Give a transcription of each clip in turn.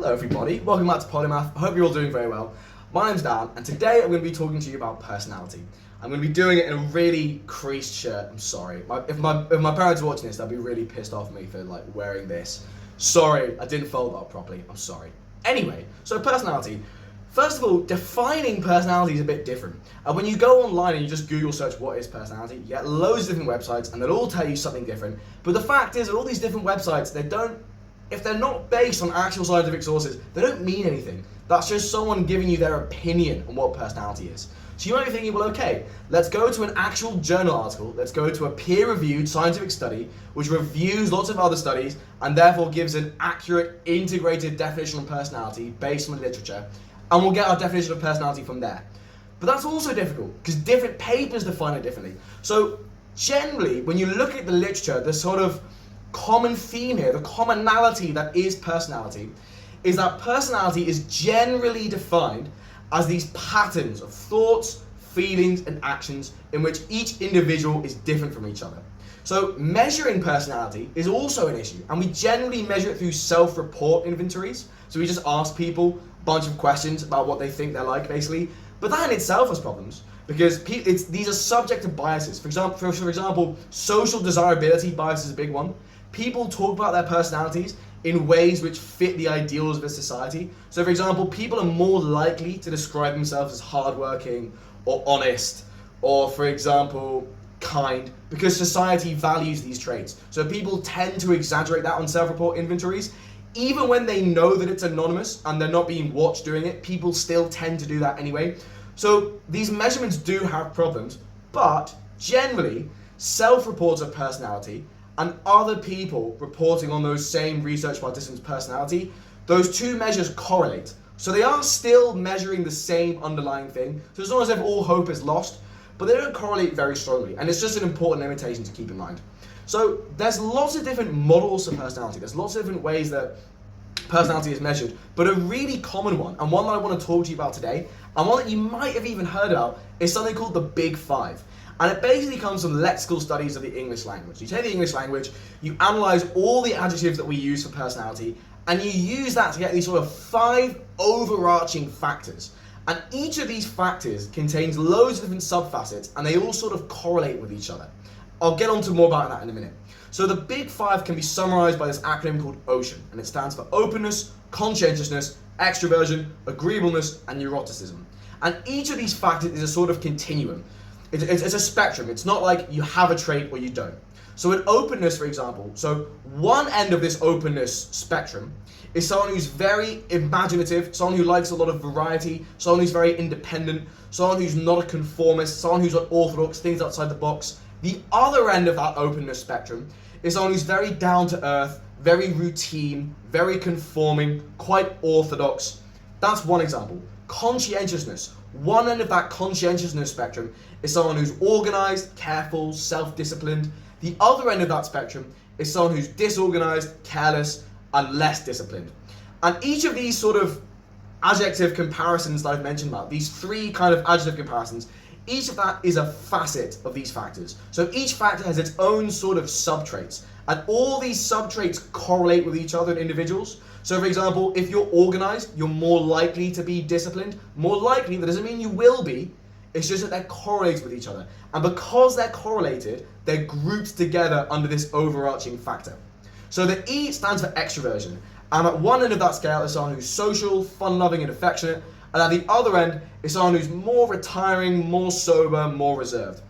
Hello everybody, welcome back to Polymath. I hope you're all doing very well. My name's Dan, and today I'm going to be talking to you about personality. I'm going to be doing it in a really creased shirt. I'm sorry. If my parents are watching this, they'll be really pissed off at me for wearing this. Sorry, I didn't fold that up properly. I'm sorry. Anyway, so personality. First of all, defining personality is a bit different. When you go online and you just Google search what is personality, you get loads of different websites and they'll all tell you something different. But the fact is that all these different websites, if they're not based on actual scientific sources, they don't mean anything. That's just someone giving you their opinion on what personality is. So you might be thinking, well, okay, let's go to an actual journal article, let's go to a peer-reviewed scientific study, which reviews lots of other studies, and therefore gives an accurate, integrated definition of personality based on the literature, and we'll get our definition of personality from there. But that's also difficult, because different papers define it differently. So generally, when you look at the literature, the sort of common theme here, the commonality that is personality, is that personality is generally defined as these patterns of thoughts, feelings, and actions in which each individual is different from each other. So measuring personality is also an issue, and we generally measure it through self-report inventories. So we just ask people a bunch of questions about what they think they're like, basically. But that in itself has problems, because these are subject to biases. For example, social desirability bias is a big one. People talk about their personalities in ways which fit the ideals of a society. So for example, people are more likely to describe themselves as hardworking or honest, or for example, kind, because society values these traits. So people tend to exaggerate that on self-report inventories. Even when they know that it's anonymous and they're not being watched doing it, people still tend to do that anyway. So these measurements do have problems, but generally, self-reports of personality and other people reporting on those same research participants' personality, those two measures correlate. So they are still measuring the same underlying thing. So it's not as if all hope is lost, but they don't correlate very strongly. And it's just an important limitation to keep in mind. So there's lots of different models of personality. There's lots of different ways that personality is measured, but a really common one, and one that I want to talk to you about today, and one that you might have even heard about, is something called the Big Five. And it basically comes from lexical studies of the English language. You take the English language, you analyze all the adjectives that we use for personality, and you use that to get these sort of 5 overarching factors. And each of these factors contains loads of different subfacets, and they all sort of correlate with each other. I'll get on to more about that in a minute. So the Big Five can be summarized by this acronym called OCEAN, and it stands for openness, conscientiousness, extroversion, agreeableness, and neuroticism. And each of these factors is a sort of continuum. It's a spectrum. It's not like you have a trait or you don't. So in openness, for example, so one end of this openness spectrum is someone who's very imaginative, someone who likes a lot of variety, someone who's very independent, someone who's not a conformist, someone who's unorthodox, things outside the box. The other end of that openness spectrum is someone who's very down to earth, very routine, very conforming, quite orthodox. That's one example. Conscientiousness. One end of that conscientiousness spectrum is someone who's organized, careful, self-disciplined. The other end of that spectrum is someone who's disorganized, careless, and less disciplined. And each of these sort of adjective comparisons that I've mentioned about, these 3 kind of adjective comparisons, each of that is a facet of these factors. So each factor has its own sort of subtraits, and all these subtraits correlate with each other in individuals. So for example, if you're organized, you're more likely to be disciplined. More likely, that doesn't mean you will be, it's just that they're correlated with each other. And because they're correlated, they're grouped together under this overarching factor. So the E stands for extroversion. And at one end of that scale is someone who's social, fun-loving, and affectionate. And at the other end is someone who's more retiring, more sober, more reserved.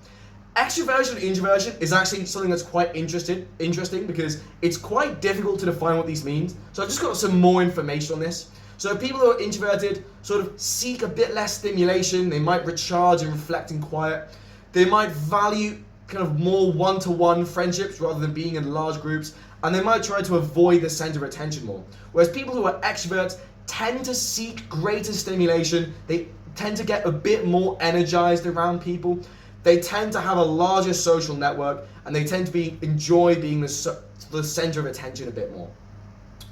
Extroversion and introversion is actually something that's quite interesting because it's quite difficult to define what these mean. So I've just got some more information on this. So people who are introverted sort of seek a bit less stimulation. They might recharge and reflect in quiet. They might value kind of more one-to-one friendships rather than being in large groups. And they might try to avoid the center of attention more. Whereas people who are extroverts tend to seek greater stimulation. They tend to get a bit more energized around people. They tend to have a larger social network, and they tend to enjoy being the center of attention a bit more.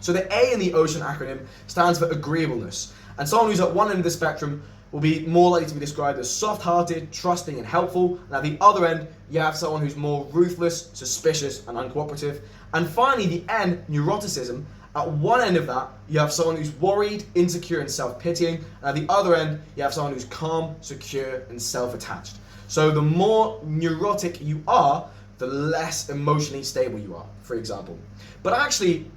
So the A in the OCEAN acronym stands for agreeableness. And someone who's at one end of the spectrum will be more likely to be described as soft-hearted, trusting, and helpful. And at the other end, you have someone who's more ruthless, suspicious, and uncooperative. And finally, the N, neuroticism, At one end of that, you have someone who's worried, insecure, and self-pitying. And at the other end, you have someone who's calm, secure, and self-attached. So the more neurotic you are, the less emotionally stable you are, for example. But actually,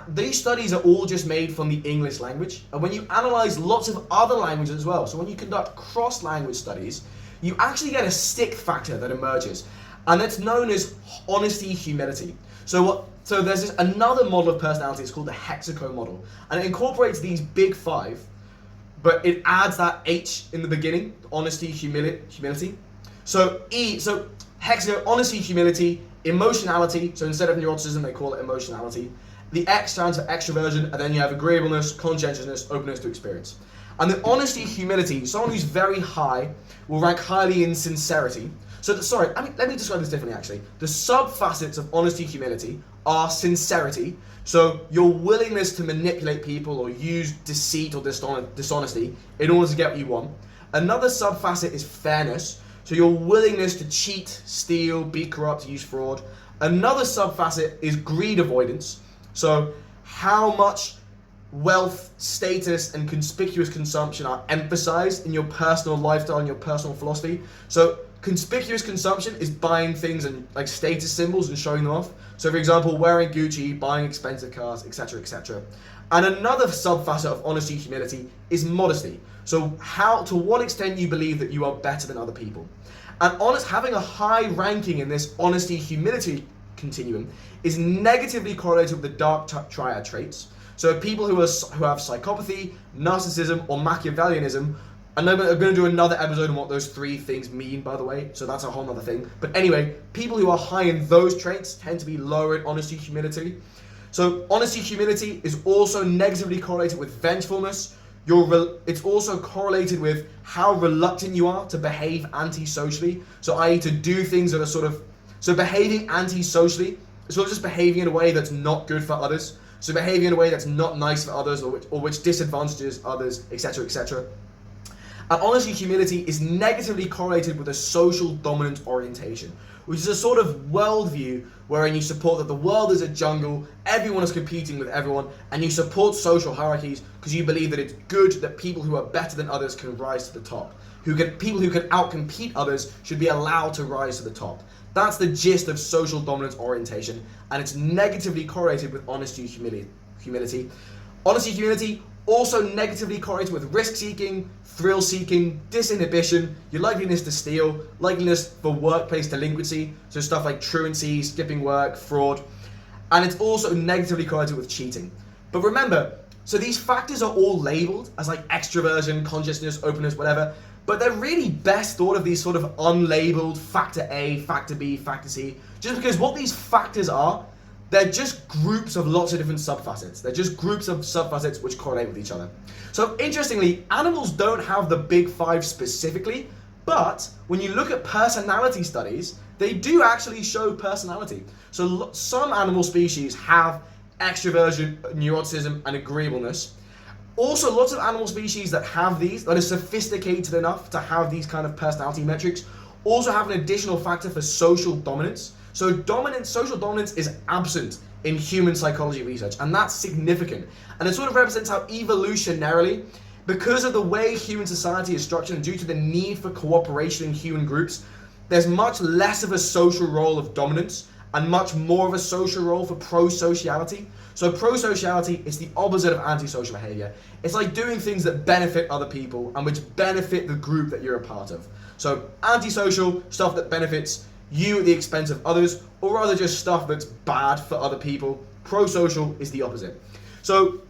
these studies are all just made from the English language. And when you analyze lots of other languages as well, so when you conduct cross-language studies, you actually get a sixth factor that emerges. And that's known as honesty, humility. So there's another model of personality, it's called the hexaco model. And it incorporates these big five, but it adds that H in the beginning, honesty, humility. So hexaco, honesty, humility, emotionality, so instead of neuroticism, they call it emotionality. The X stands for extroversion, and then you have agreeableness, conscientiousness, openness to experience. And the honesty, humility, someone who's very high will rank highly in sincerity. Let me describe this differently actually. The sub-facets of honesty, humility are sincerity, so your willingness to manipulate people or use deceit or dishonesty in order to get what you want. Another sub-facet is fairness, so your willingness to cheat, steal, be corrupt, use fraud. Another sub-facet is greed avoidance, so how much wealth, status, and conspicuous consumption are emphasized in your personal lifestyle and your personal philosophy. So conspicuous consumption is buying things and like status symbols and showing them off. So for example, wearing Gucci, buying expensive cars, etc., etc. And another sub-facet of honesty, humility is modesty. So to what extent you believe that you are better than other people. And having a high ranking in this honesty, humility continuum is negatively correlated with the dark triad traits. So people who have psychopathy, narcissism, or Machiavellianism, and I'm going to do another episode on what those three things mean, by the way, so that's a whole other thing. But anyway, people who are high in those traits tend to be lower in honesty, humility. So honesty, humility is also negatively correlated with vengefulness. It's also correlated with how reluctant you are to behave antisocially. So i.e. to do things that are so behaving antisocially is sort of just behaving in a way that's not good for others. So behaving in a way that's not nice for others or which disadvantages others, etc., etc. And honesty, humility is negatively correlated with a social dominant orientation, which is a sort of worldview wherein you support that the world is a jungle, everyone is competing with everyone, and you support social hierarchies because you believe that it's good that people who are better than others can rise to the top. People who can outcompete others should be allowed to rise to the top. That's the gist of social dominance orientation, and it's negatively correlated with honesty, humility. Honesty, humility also negatively correlated with risk-seeking, thrill-seeking, disinhibition, your likeliness to steal, likeliness for workplace delinquency, so stuff like truancy, skipping work, fraud, and it's also negatively correlated with cheating. But remember, so these factors are all labeled as like extroversion, consciousness, openness, whatever, but they're really best thought of these sort of unlabeled factor A, factor B, factor C, just because what these factors are, they're just groups of lots of different subfacets. They're just groups of subfacets which correlate with each other. So interestingly, animals don't have the big five specifically, but when you look at personality studies, they do actually show personality. So some animal species have extroversion, neuroticism, and agreeableness. Also, lots of animal species that have these, that are sophisticated enough to have these kind of personality metrics, also have an additional factor for social dominance. So social dominance is absent in human psychology research, and that's significant. And it sort of represents how evolutionarily, because of the way human society is structured and due to the need for cooperation in human groups, there's much less of a social role of dominance and much more of a social role for pro-sociality. So pro-sociality is the opposite of antisocial behavior. It's like doing things that benefit other people and which benefit the group that you're a part of. So antisocial, stuff that benefits you at the expense of others, or rather just stuff that's bad for other people. Pro-social is the opposite. So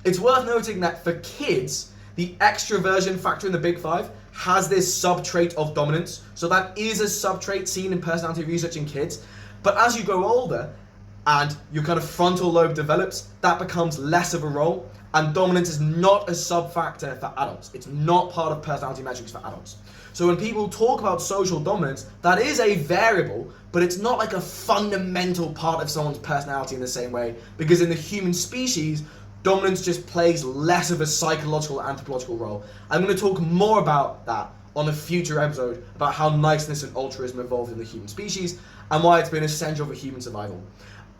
it's worth noting that for kids, the extroversion factor in the big five has this sub-trait of dominance. So that is a sub-trait seen in personality research in kids. But as you grow older and your kind of frontal lobe develops, that becomes less of a role, and dominance is not a sub-factor for adults. It's not part of personality metrics for adults. So when people talk about social dominance, that is a variable, but it's not like a fundamental part of someone's personality in the same way, because in the human species, dominance just plays less of a psychological, anthropological role. I'm going to talk more about that on a future episode, about how niceness and altruism evolved in the human species, and why it's been essential for human survival.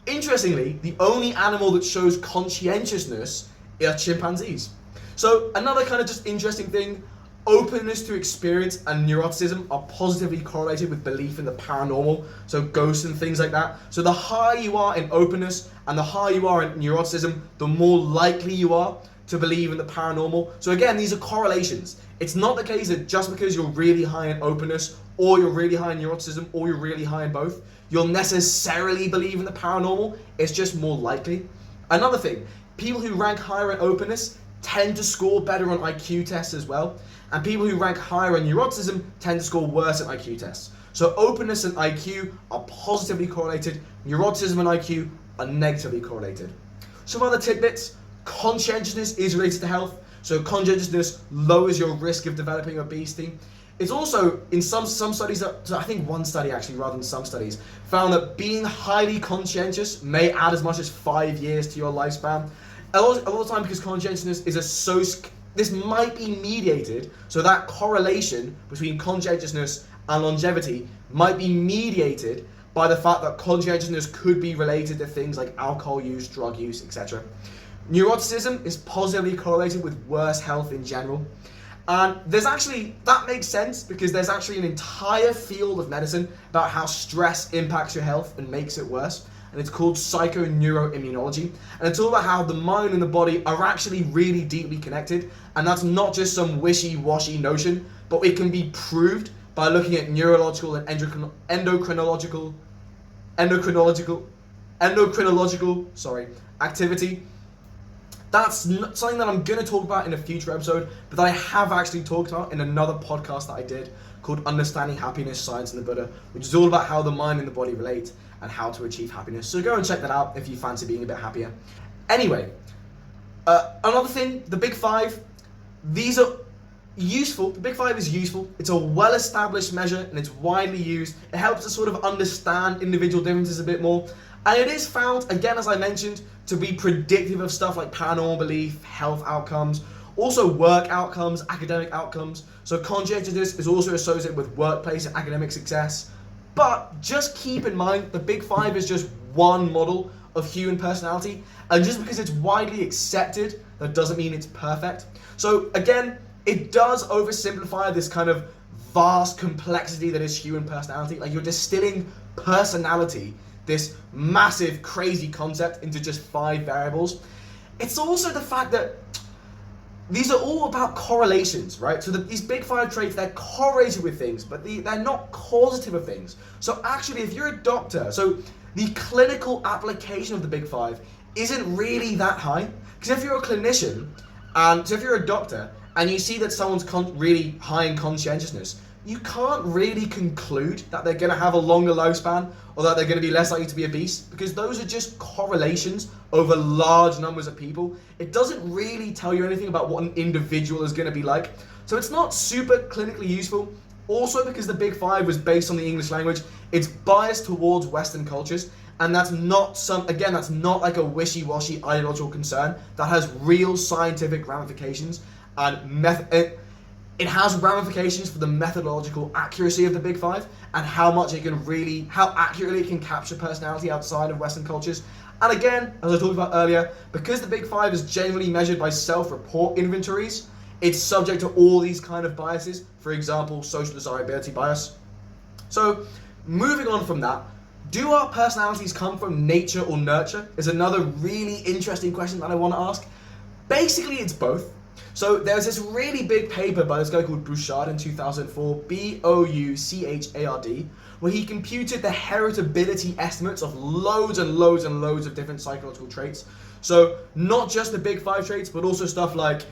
Interestingly, the only animal that shows conscientiousness are chimpanzees. So another kind of just interesting thing, openness to experience and neuroticism are positively correlated with belief in the paranormal, so ghosts and things like that. So the higher you are in openness and the higher you are in neuroticism, the more likely you are to believe in the paranormal. So again, these are correlations. It's not the case that just because you're really high in openness, or you're really high in neuroticism, or you're really high in both, you'll necessarily believe in the paranormal. It's just more likely. Another thing, people who rank higher in openness tend to score better on IQ tests as well. And people who rank higher in neuroticism tend to score worse at IQ tests. So openness and IQ are positively correlated. Neuroticism and IQ are negatively correlated. Some other tidbits. Conscientiousness is related to health. So conscientiousness lowers your risk of developing obesity. It's also, in some studies, I think one study actually, rather than some studies, found that being highly conscientious may add as much as 5 years to your lifespan. A lot of the time, because conscientiousness is this might be mediated, so that correlation between conscientiousness and longevity might be mediated by the fact that conscientiousness could be related to things like alcohol use, drug use, etc. Neuroticism is positively correlated with worse health in general. And that makes sense because there's actually an entire field of medicine about how stress impacts your health and makes it worse. And it's called psychoneuroimmunology. And it's all about how the mind and the body are actually really deeply connected. And that's not just some wishy-washy notion, but it can be proved by looking at neurological and endocrinological activity. That's something that I'm going to talk about in a future episode, but that I have actually talked about in another podcast that I did called Understanding Happiness, Science and the Buddha, which is all about how the mind and the body relate and how to achieve happiness. So go and check that out if you fancy being a bit happier. Anyway, another thing, the Big Five, these are useful. The Big Five is useful. It's a well-established measure and it's widely used. It helps us sort of understand individual differences a bit more. And it is found, again, as I mentioned, to be predictive of stuff like paranormal belief, health outcomes, also work outcomes, academic outcomes. So conscientiousness is also associated with workplace and academic success. But just keep in mind, the Big Five is just one model of human personality. And just because it's widely accepted, that doesn't mean it's perfect. So again, it does oversimplify this kind of vast complexity that is human personality. Like, you're distilling personality, this massive, crazy concept, into just 5 variables. It's also the fact that these are all about correlations, right? So these Big Five traits, they're correlated with things, but they're not causative of things. So actually, if you're a doctor, so the clinical application of the Big Five isn't really that high. Because if you're a clinician, and so if you're a doctor, and you see that someone's really high in conscientiousness, you can't really conclude that they're going to have a longer lifespan or that they're going to be less likely to be obese, because those are just correlations over large numbers of people. It doesn't really tell you anything about what an individual is going to be like. So it's not super clinically useful. Also, because the Big Five was based on the English language, it's biased towards Western cultures, and that's not that's not like a wishy-washy ideological concern. That has real scientific ramifications, and it has ramifications for the methodological accuracy of the Big Five and how accurately it can capture personality outside of Western cultures. And again, as I talked about earlier, because the Big Five is generally measured by self-report inventories, it's subject to all these kind of biases. For example, social desirability bias. So, moving on from that, do our personalities come from nature or nurture? Is another really interesting question that I want to ask. Basically, it's both. So there's this really big paper by this guy called Bouchard in 2004, Bouchard, where he computed the heritability estimates of loads and loads and loads of different psychological traits. So not just the Big Five traits, but also stuff like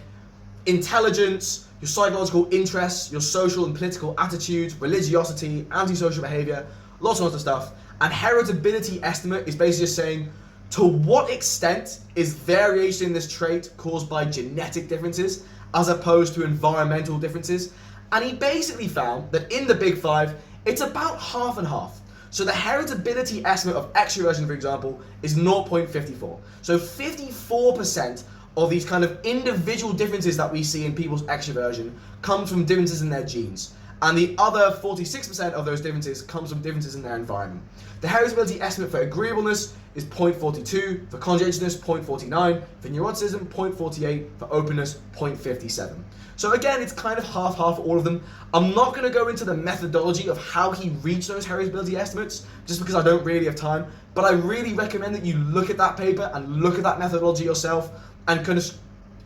intelligence, your psychological interests, your social and political attitudes, religiosity, antisocial behavior, lots and lots of stuff. And heritability estimate is basically just saying, to what extent is variation in this trait caused by genetic differences as opposed to environmental differences? And he basically found that in the Big Five, it's about half and half. So the heritability estimate of extroversion, for example, is 0.54. So 54% of these kind of individual differences that we see in people's extroversion come from differences in their genes. and the other 46% of those differences comes from differences in their environment. The heritability estimate for agreeableness is 0.42, for conscientiousness 0.49, for neuroticism 0.48, for openness 0.57. So again, it's kind of half-half for all of them. I'm not going to go into the methodology of how he reached those heritability estimates, just because I don't really have time, but I really recommend that you look at that paper and look at that methodology yourself and kind of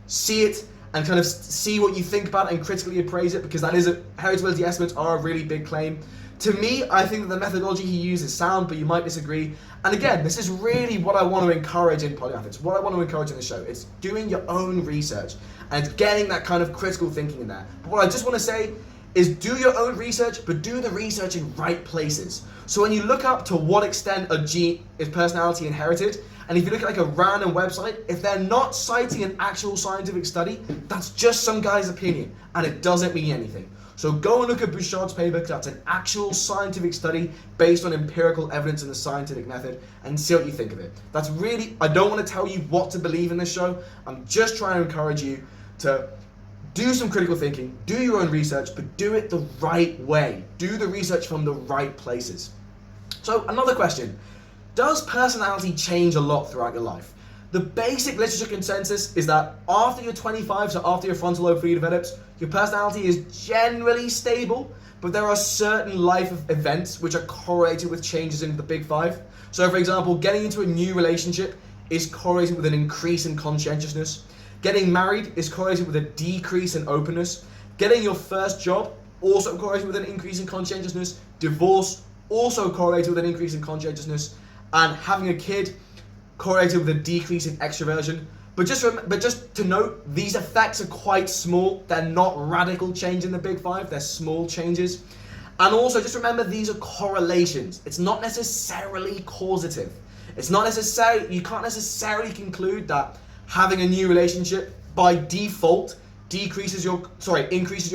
see it and kind of see what you think about it and critically appraise it, because heritability estimates are a really big claim. To me, I think that the methodology he used is sound, but you might disagree. And again, this is really what I want to encourage in Polymath. It's what I want to encourage in the show. It's doing your own research and it's getting that kind of critical thinking in there. But what I just want to say is do your own research, but do the research in right places. So when you look up to what extent a gene is personality inherited, and if you look at like a random website, if they're not citing an actual scientific study, that's just some guy's opinion, and it doesn't mean anything. So go and look at Bouchard's paper, because that's an actual scientific study based on empirical evidence in the scientific method, and see what you think of it. That's really, I don't want to tell you what to believe in this show. I'm just trying to encourage you to do some critical thinking, do your own research, but do it the right way. Do the research from the right places. So another question, does personality change a lot throughout your life? The basic literature consensus is that after you're 25, so after your frontal lobe fully develops, your personality is generally stable, but there are certain life events which are correlated with changes in the big five. So for example, getting into a new relationship is correlated with an increase in conscientiousness. Getting married is correlated with a decrease in openness. Getting your first job also correlated with an increase in conscientiousness. Divorce also correlated with an increase in conscientiousness. And having a kid correlated with a decrease in extroversion. But just to note, these effects are quite small. They're not radical change in the big five. They're small changes. And also just remember, these are correlations. It's not necessarily causative. It's not necessarily, you can't necessarily conclude that having a new relationship by default increases your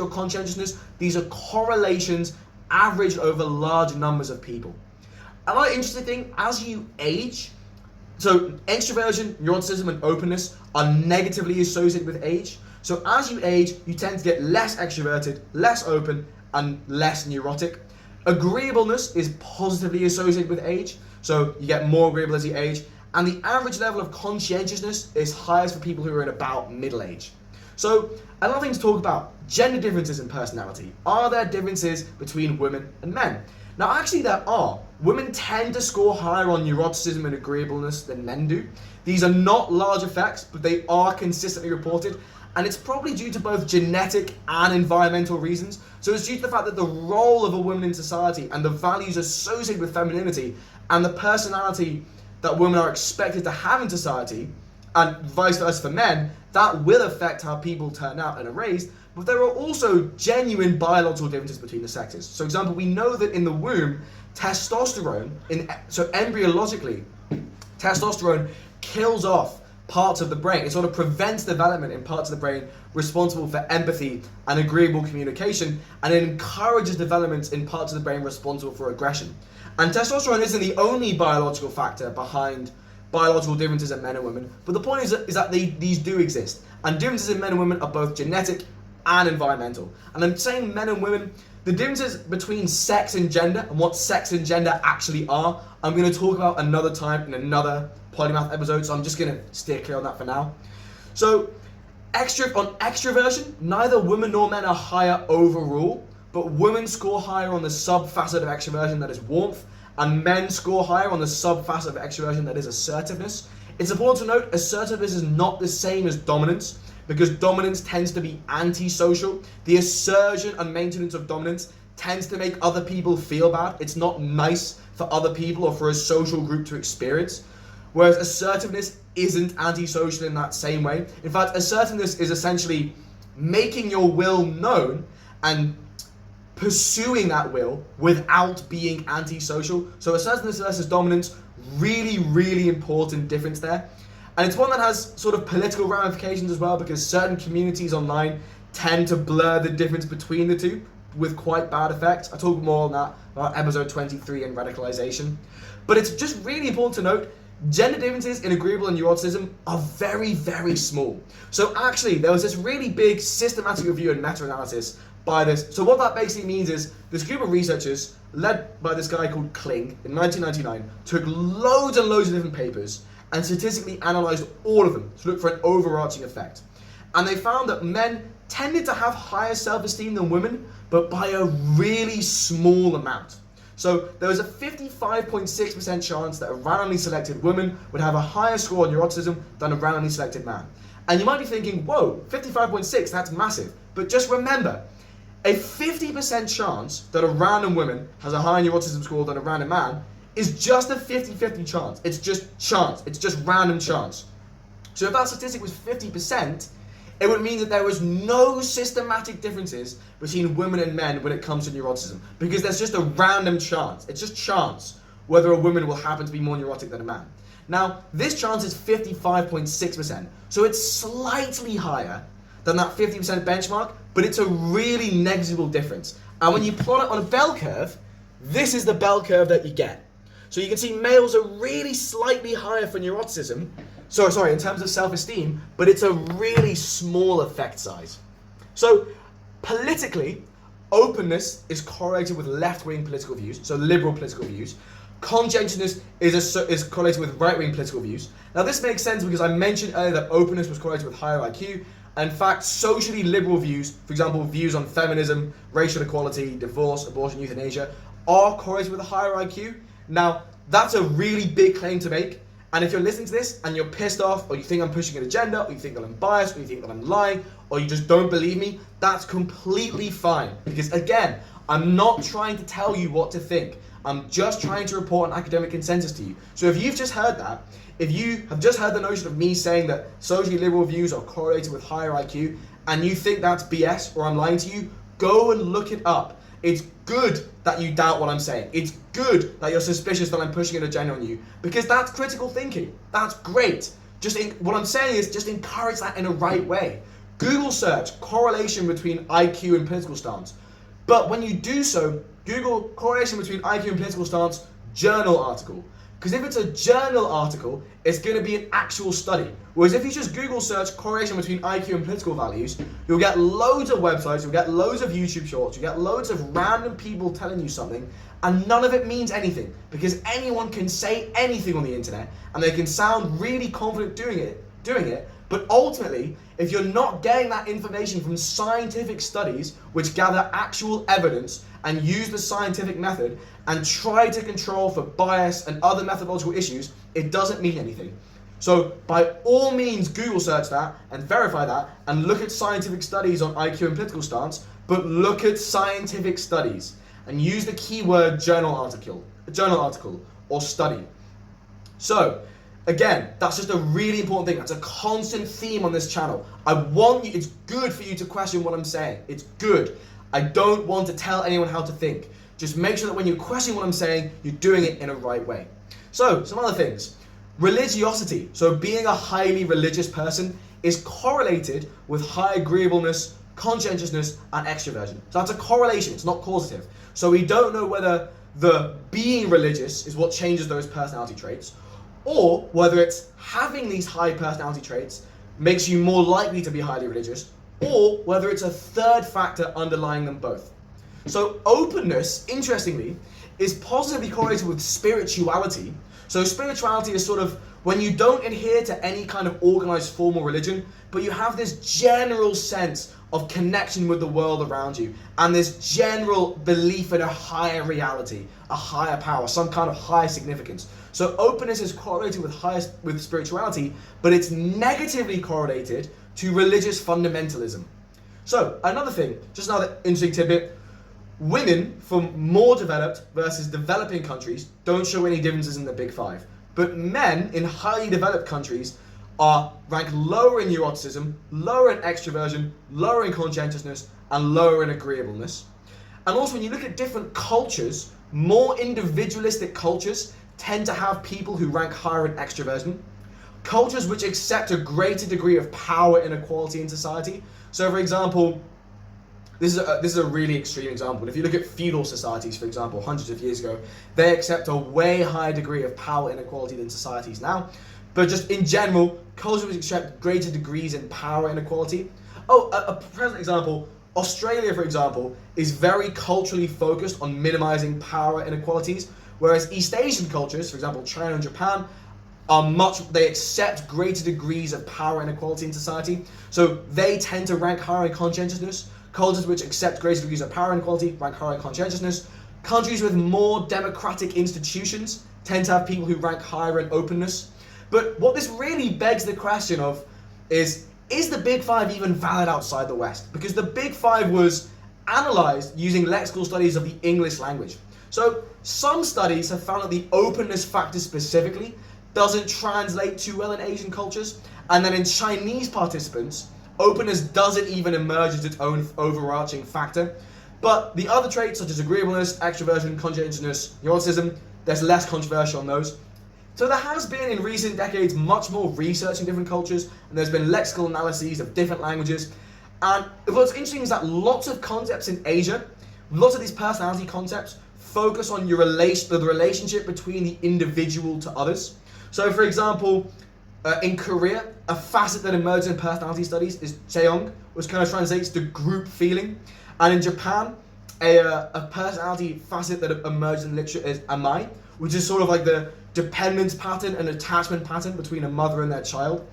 conscientiousness. These are correlations averaged over large numbers of people. Another interesting thing, as you age, so extroversion, neuroticism, and openness are negatively associated with age. So as you age, you tend to get less extroverted, less open, and less neurotic. Agreeableness is positively associated with age. So you get more agreeable as you age. And the average level of conscientiousness is highest for people who are in about middle age. So another thing to talk about, gender differences in personality. Are there differences between women and men? Now actually there are. Women tend to score higher on neuroticism and agreeableness than men do. These are not large effects, but they are consistently reported. And it's probably due to both genetic and environmental reasons. So it's due to the fact that the role of a woman in society and the values associated with femininity and the personality that women are expected to have in society, and vice versa for men, that will affect how people turn out and are raised. But there are also genuine biological differences between the sexes. So, for example, we know that in the womb, testosterone, so embryologically, testosterone kills off parts of the brain. It sort of prevents development in parts of the brain responsible for empathy and agreeable communication, and it encourages development in parts of the brain responsible for aggression. And testosterone isn't the only biological factor behind biological differences in men and women, but the point is that these do exist. And differences in men and women are both genetic and environmental. And I'm saying men and women, the differences between sex and gender and what sex and gender actually are, I'm going to talk about another time in another Polymath episode, so I'm just going to steer clear on that for now. So on extroversion, neither women nor men are higher overall, but women score higher on the sub-facet of extroversion, that is warmth, and men score higher on the sub-facet of extroversion, that is assertiveness. It's important to note, assertiveness is not the same as dominance, because dominance tends to be antisocial. The assertion and maintenance of dominance tends to make other people feel bad. It's not nice for other people or for a social group to experience. Whereas assertiveness isn't antisocial in that same way. In fact, assertiveness is essentially making your will known and pursuing that will without being antisocial. So assertiveness versus dominance, really, really important difference there. And it's one that has sort of political ramifications as well, because certain communities online tend to blur the difference between the two with quite bad effects. I talk more on that about episode 23 in radicalization. But it's just really important to note, gender differences in agreeable and neuroticism are very, very small. So actually, there was this really big systematic review and meta-analysis by this. So what that basically means is this group of researchers, led by this guy called Kling in 1999, took loads and loads of different papers and statistically analysed all of them to look for an overarching effect. And they found that men tended to have higher self-esteem than women, but by a really small amount. So there was a 55.6% chance that a randomly selected woman would have a higher score on neuroticism than a randomly selected man. And you might be thinking, whoa, 55.6, that's massive. But just remember, a 50% chance that a random woman has a higher neuroticism score than a random man is just a 50-50 chance. It's just chance. It's just random chance. So if that statistic was 50%, it would mean that there was no systematic differences between women and men when it comes to neuroticism, because there's just a random chance. It's just chance whether a woman will happen to be more neurotic than a man. Now, this chance is 55.6%, so it's slightly higher than that 50% benchmark, but it's a really negligible difference. And when you plot it on a bell curve, this is the bell curve that you get. So you can see males are really slightly higher for neuroticism, in terms of self-esteem, but it's a really small effect size. So politically, openness is correlated with left-wing political views, so liberal political views. Conscientiousness is correlated with right-wing political views. Now this makes sense because I mentioned earlier that openness was correlated with higher IQ. In fact, socially liberal views, for example, views on feminism, racial equality, divorce, abortion, euthanasia, are correlated with a higher IQ. Now, that's a really big claim to make. And if you're listening to this and you're pissed off, or you think I'm pushing an agenda, or you think that I'm biased, or you think that I'm lying, or you just don't believe me, that's completely fine. Because again, I'm not trying to tell you what to think. I'm just trying to report an academic consensus to you. So if you've just heard that, if you have just heard the notion of me saying that socially liberal views are correlated with higher IQ, and you think that's BS or I'm lying to you, go and look it up. It's good that you doubt what I'm saying. It's good that you're suspicious that I'm pushing an agenda on you, because that's critical thinking. That's great. What I'm saying is just encourage that in a right way. Google search correlation between IQ and political stance. But when you do so, Google correlation between IQ and political stance, journal article. Because if it's a journal article, it's going to be an actual study. Whereas if you just Google search correlation between IQ and political values, you'll get loads of websites, you'll get loads of YouTube shorts, you'll get loads of random people telling you something, and none of it means anything. Because anyone can say anything on the internet, and they can sound really confident doing it, but ultimately, if you're not getting that information from scientific studies, which gather actual evidence and use the scientific method and try to control for bias and other methodological issues, it doesn't mean anything. So by all means, Google search that and verify that and look at scientific studies on IQ and political stance, but look at scientific studies and use the keyword journal article or study. So again, that's just a really important thing. That's a constant theme on this channel. It's good for you to question what I'm saying. It's good. I don't want to tell anyone how to think. Just make sure that when you question what I'm saying, you're doing it in a right way. So, some other things. Religiosity, so being a highly religious person, is correlated with high agreeableness, conscientiousness, and extroversion. So that's a correlation, it's not causative. So we don't know whether the being religious is what changes those personality traits, or whether it's having these high personality traits makes you more likely to be highly religious, or whether it's a third factor underlying them both. So openness, interestingly, is positively correlated with spirituality. So spirituality is sort of when you don't adhere to any kind of organized formal religion, but you have this general sense of connection with the world around you, and this general belief in a higher reality, a higher power, some kind of higher significance. So openness is correlated with spirituality, but it's negatively correlated to religious fundamentalism. So another thing, just another interesting tidbit, women from more developed versus developing countries don't show any differences in the big five. But men in highly developed countries are ranked lower in neuroticism, lower in extroversion, lower in conscientiousness, and lower in agreeableness. And also when you look at different cultures, more individualistic cultures tend to have people who rank higher in extroversion. Cultures which accept a greater degree of power inequality in society. So for example, this is a really extreme example. If you look at feudal societies, for example, hundreds of years ago, they accept a way higher degree of power inequality than societies now. But just in general, cultures which accept greater degrees in power inequality. Oh, a present example, Australia, for example, is very culturally focused on minimizing power inequalities, whereas East Asian cultures, for example, China and Japan, they accept greater degrees of power inequality in society. So they tend to rank higher in conscientiousness. Cultures which accept greater degrees of power inequality rank higher in conscientiousness. Countries with more democratic institutions tend to have people who rank higher in openness. But what this really begs the question of is the Big Five even valid outside the West? Because the Big Five was analysed using lexical studies of the English language. So some studies have found that the openness factor specifically doesn't translate too well in Asian cultures, and then in Chinese participants, openness doesn't even emerge as its own overarching factor. But the other traits such as agreeableness, extroversion, conscientiousness, neuroticism, there's less controversial on those. So there has been in recent decades much more research in different cultures, and there's been lexical analyses of different languages. And what's interesting is that lots of concepts in Asia, lots of these personality concepts, focus on the relationship between the individual to others. So for example, in Korea, a facet that emerged in personality studies is Cheong, which kind of translates to group feeling. And in Japan, a personality facet that emerged in literature is Amai, which is sort of like the dependence pattern and attachment pattern between a mother and their child.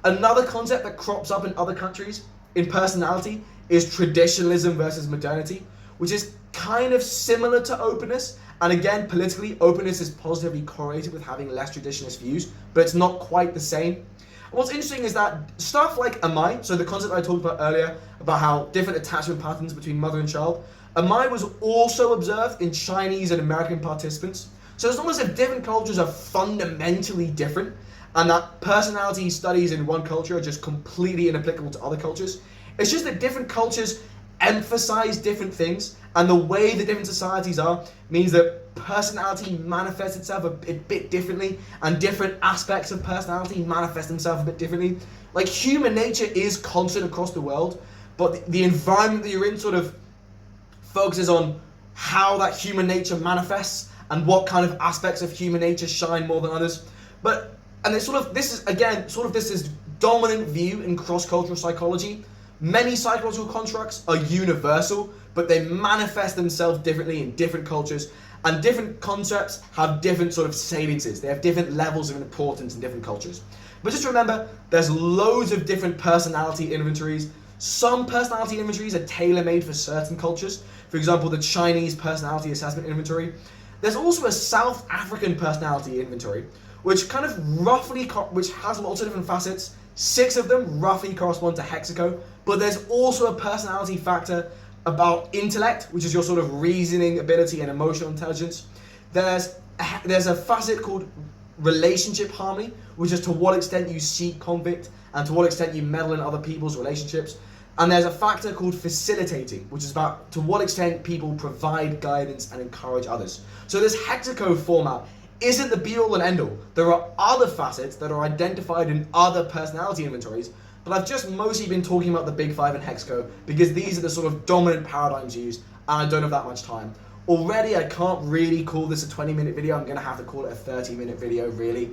Another concept that crops up in other countries in personality is traditionalism versus modernity, which is kind of similar to openness. And again, politically, openness is positively correlated with having less traditionalist views, but it's not quite the same. And what's interesting is that stuff like Amai, so the concept I talked about earlier, about how different attachment patterns between mother and child, Amai was also observed in Chinese and American participants. So as long as if different cultures are fundamentally different, and that personality studies in one culture are just completely inapplicable to other cultures, it's just that different cultures emphasize different things, and the way the different societies are means that personality manifests itself a bit differently, and different aspects of personality manifest themselves a bit differently. Like, human nature is constant across the world, but the environment that you're in sort of focuses on how that human nature manifests and what kind of aspects of human nature shine more than others. This is dominant view in cross-cultural psychology. Many psychological constructs are universal, but they manifest themselves differently in different cultures, and different concepts have different sort of saliences. They have different levels of importance in different cultures. But just remember, there's loads of different personality inventories. Some personality inventories are tailor-made for certain cultures. For example, the Chinese personality assessment inventory. There's also a South African personality inventory, which which has lots of different facets. 6 of them roughly correspond to Hexaco, but there's also a personality factor about intellect, which is your sort of reasoning ability and emotional intelligence. There's a facet called relationship harmony, which is to what extent you seek conflict and to what extent you meddle in other people's relationships. And there's a factor called facilitating, which is about to what extent people provide guidance and encourage others. So this Hexaco format isn't the be-all and end-all. There are other facets that are identified in other personality inventories, but I've just mostly been talking about the Big Five and Hexaco because these are the sort of dominant paradigms used, and I don't have that much time. Already, I can't really call this a 20-minute video. I'm going to have to call it a 30-minute video, really.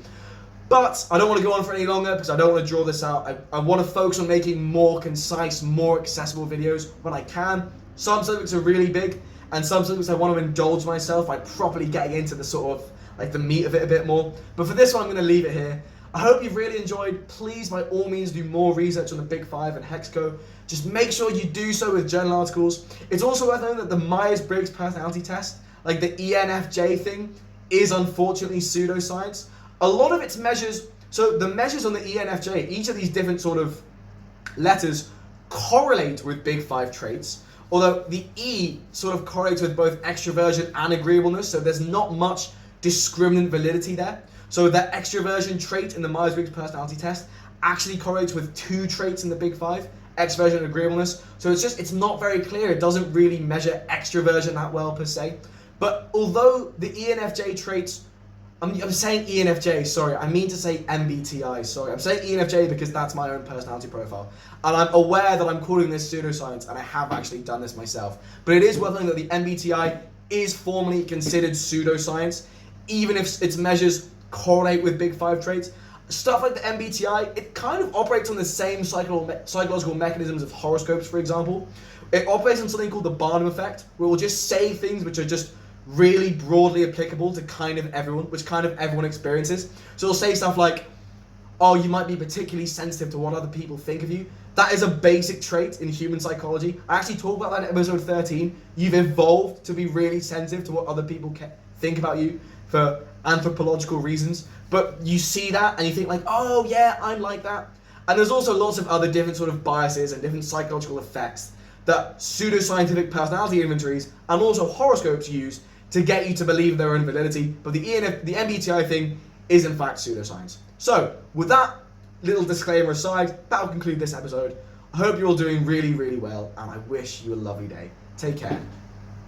But I don't want to go on for any longer because I don't want to draw this out. I want to focus on making more concise, more accessible videos when I can. Some subjects are really big, and some subjects I want to indulge myself by properly getting into the sort of like the meat of it a bit more. But for this one, I'm going to leave it here. I hope you've really enjoyed. Please, by all means, do more research on the Big Five and Hexaco. Just make sure you do so with journal articles. It's also worth noting that the Myers-Briggs personality test, like the ENFJ thing, is unfortunately pseudoscience. A lot of its measures, so the measures on the ENFJ, each of these different sort of letters correlate with Big Five traits, although the E sort of correlates with both extroversion and agreeableness, so there's not much discriminant validity there. So the extroversion trait in the Myers-Briggs personality test actually correlates with 2 traits in the Big Five, extroversion and agreeableness. So it's not very clear. It doesn't really measure extroversion that well per se. But although the ENFJ traits, I'm saying ENFJ, sorry, I mean to say MBTI, sorry. I'm saying ENFJ because that's my own personality profile. And I'm aware that I'm calling this pseudoscience, and I have actually done this myself. But it is worth noting that the MBTI is formally considered pseudoscience, even if its measures correlate with Big Five traits. Stuff like the MBTI, it kind of operates on the same psychological mechanisms of horoscopes, for example. It operates on something called the Barnum effect, where it will just say things which are just really broadly applicable to kind of everyone, which kind of everyone experiences. So it'll say stuff like, oh, you might be particularly sensitive to what other people think of you. That is a basic trait in human psychology. I actually talk about that in episode 13. You've evolved to be really sensitive to what other people think about you for anthropological reasons. But you see that and you think like, oh yeah, I'm like that. And there's also lots of other different sort of biases and different psychological effects that pseudoscientific personality inventories and also horoscopes use to get you to believe their own validity. But the MBTI thing is in fact pseudoscience. So, with that little disclaimer aside, that'll conclude this episode. I hope you're all doing really, really well, and I wish you a lovely day. Take care.